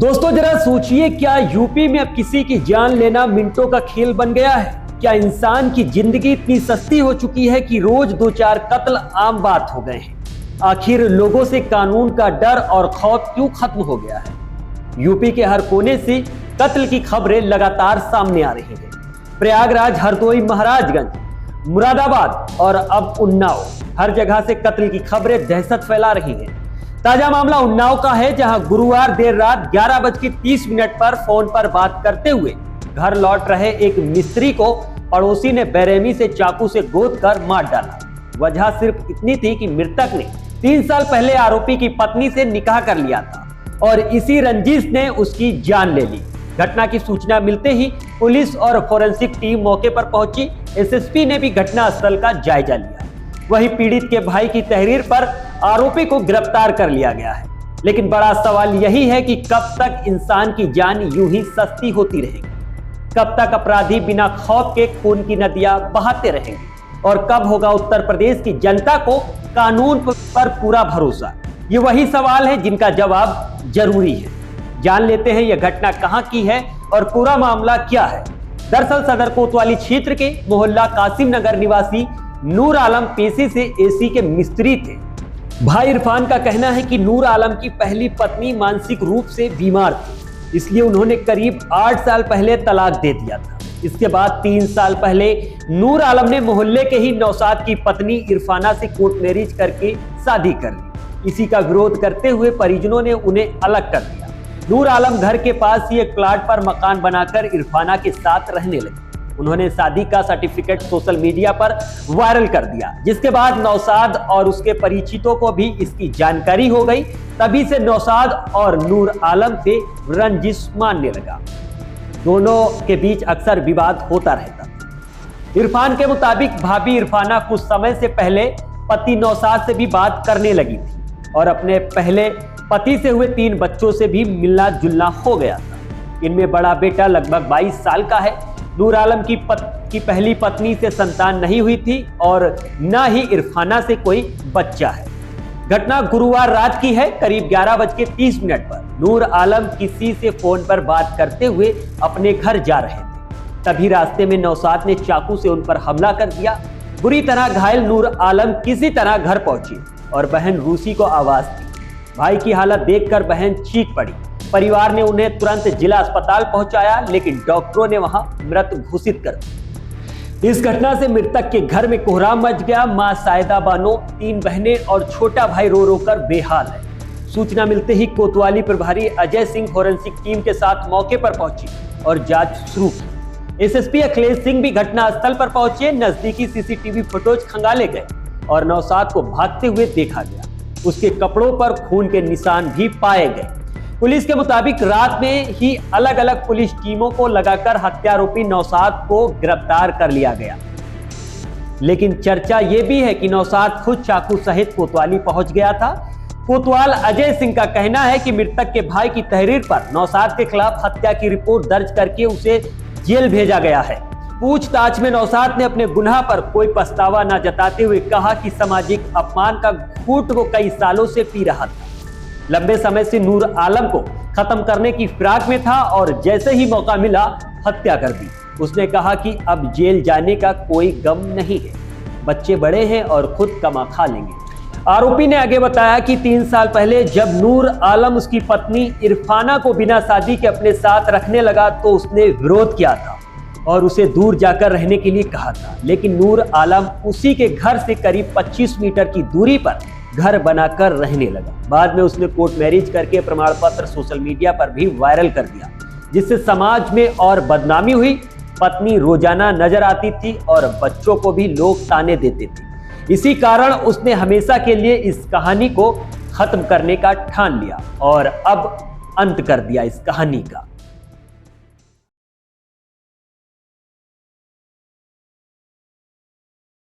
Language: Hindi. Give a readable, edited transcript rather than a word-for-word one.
दोस्तों जरा सोचिए, क्या यूपी में अब किसी की जान लेना मिनटों का खेल बन गया है? क्या इंसान की जिंदगी इतनी सस्ती हो चुकी है कि रोज दो चार कत्ल आम बात हो गए हैं? आखिर लोगों से कानून का डर और खौफ क्यों खत्म हो गया है? यूपी के हर कोने से कत्ल की खबरें लगातार सामने आ रही हैं। प्रयागराज, हरदोई, महाराजगंज, मुरादाबाद और अब उन्नाव, हर जगह से कत्ल की खबरें दहशत फैला रही हैं। ताजा मामला उन्नाव का है, जहां गुरुवार देर रात 11:30 पर फोन पर बात करते हुए घर लौट रहे एक मिस्त्री को पड़ोसी ने बेरहमी से चाकू से गोद कर मार डाला। वजह सिर्फ इतनी थी कि मृतक ने 3 साल पहले आरोपी की पत्नी से निकाह कर लिया था और इसी रंजिश ने उसकी जान ले ली। घटना की सूचना मिलते ही पुलिस और फोरेंसिक टीम मौके पर पहुंची। एसएसपी ने भी घटनास्थल का जायजा लिया। वहीं पीड़ित के भाई की तहरीर पर आरोपी को गिरफ्तार कर लिया गया है। लेकिन बड़ा सवाल यही है कि कब तक इंसान की जान यूं ही सस्ती होती रहेगी? कब तक अपराधी बिना खौफ के खून की नदियां बहाते रहेंगे? और कब होगा उत्तर प्रदेश की जनता को कानून पर पूरा भरोसा? ये वही सवाल है जिनका जवाब जरूरी है। जान लेते हैं यह घटना कहां की है और पूरा मामला क्या है। दरअसल सदर कोतवाली क्षेत्र के मोहल्ला कासिम नगर निवासी नूर आलम पेशे से एसी के मिस्त्री थे। भाई इरफान का कहना है कि नूर आलम की पहली पत्नी मानसिक रूप से बीमार थी, इसलिए उन्होंने करीब 8 साल पहले तलाक दे दिया था। इसके बाद 3 साल पहले नूर आलम ने मोहल्ले के ही नौसाद की पत्नी इरफाना से कोर्ट मैरिज करके शादी कर ली। इसी का विरोध करते हुए परिजनों ने उन्हें अलग कर दिया। नूर आलम घर के पास ही एक प्लाट पर मकान बनाकर इरफाना के साथ रहने लगे। उन्होंने शादी का सर्टिफिकेट सोशल मीडिया पर वायरल कर दिया, जिसके बाद नौसाद और उसके परिचितों को भी इसकी जानकारी हो गई। तभी से नौसाद और नूर आलम से रंजिश मानने लगा। दोनों के बीच अक्सर विवाद होता रहता था। इरफान के मुताबिक भाभी इरफाना कुछ समय से पहले पति नौसाद से भी बात करने लगी थी और अपने पहले पति से हुए 3 बच्चों से भी मिलना जुलना हो गया था। इनमें बड़ा बेटा लगभग 22 साल का है। नूर आलम की पहली पत्नी से संतान नहीं हुई थी और न ही इरफाना से कोई बच्चा है। घटना गुरुवार रात की है। करीब 11:30 पर नूर आलम किसी से फोन पर बात करते हुए अपने घर जा रहे थे। तभी रास्ते में नौसाद ने चाकू से उन पर हमला कर दिया। बुरी तरह घायल नूर आलम किसी तरह घर पहुंची और बहन रूसी को आवाज दी। भाई की हालत देखकर बहन चीख पड़ी। परिवार ने उन्हें तुरंत जिला अस्पताल पहुंचाया, लेकिन डॉक्टरों ने वहां मृत घोषित कर दिया। इस घटना से मृतक के घर में कोहराम मच गया। मां सायदा बानो, 3 बहनें और छोटा भाई रो रो कर बेहाल है। सूचना मिलते ही कोतवाली प्रभारी अजय सिंह फोरेंसिक टीम के साथ मौके पर पहुंची और जांच शुरू की। एसएसपी अखिलेश सिंह भी घटनास्थल पर पहुंचे। नजदीकी सीसीटीवी फुटेज खंगाले गए और नौसाद को भागते हुए देखा गया। उसके कपड़ों पर खून के निशान भी पाए गए। पुलिस के मुताबिक रात में ही अलग अलग पुलिस टीमों को लगाकर हत्यारोपी नौसाद को गिरफ्तार कर लिया गया। लेकिन चर्चा यह भी है कि नौसाद खुद चाकू सहित कोतवाली पहुंच गया था। कोतवाल अजय सिंह का कहना है कि मृतक के भाई की तहरीर पर नौसाद के खिलाफ हत्या की रिपोर्ट दर्ज करके उसे जेल भेजा गया है। पूछताछ में नौसाद ने अपने गुनाह पर कोई पछतावा न जताते हुए कहा कि सामाजिक अपमान का घूंट वो कई सालों से पी रहा था। लंबे समय से नूर आलम को खत्म करने की फिराक में था और जैसे ही मौका मिला हत्या कर दी। उसने कहा कि अब जेल जाने का कोई गम नहीं है, बच्चे बड़े हैं और खुद कमा खा लेंगे। आरोपी ने आगे बताया कि 3 साल पहले जब नूर आलम उसकी पत्नी इरफाना को बिना शादी के अपने साथ रखने लगा तो उसने विरोध किया था और उसे दूर जाकर रहने के लिए कहा था। लेकिन नूर आलम उसी के घर से करीब 25 मीटर की दूरी पर घर बनाकर रहने लगा। बाद में उसने कोर्ट मैरिज करके प्रमाण पत्र सोशल मीडिया पर भी वायरल कर दिया, जिससे समाज में और बदनामी हुई। पत्नी रोजाना नजर आती थी और बच्चों को भी लोग ताने देते थे। इसी कारण उसने हमेशा के लिए इस कहानी को खत्म करने का ठान लिया और अब अंत कर दिया इस कहानी का।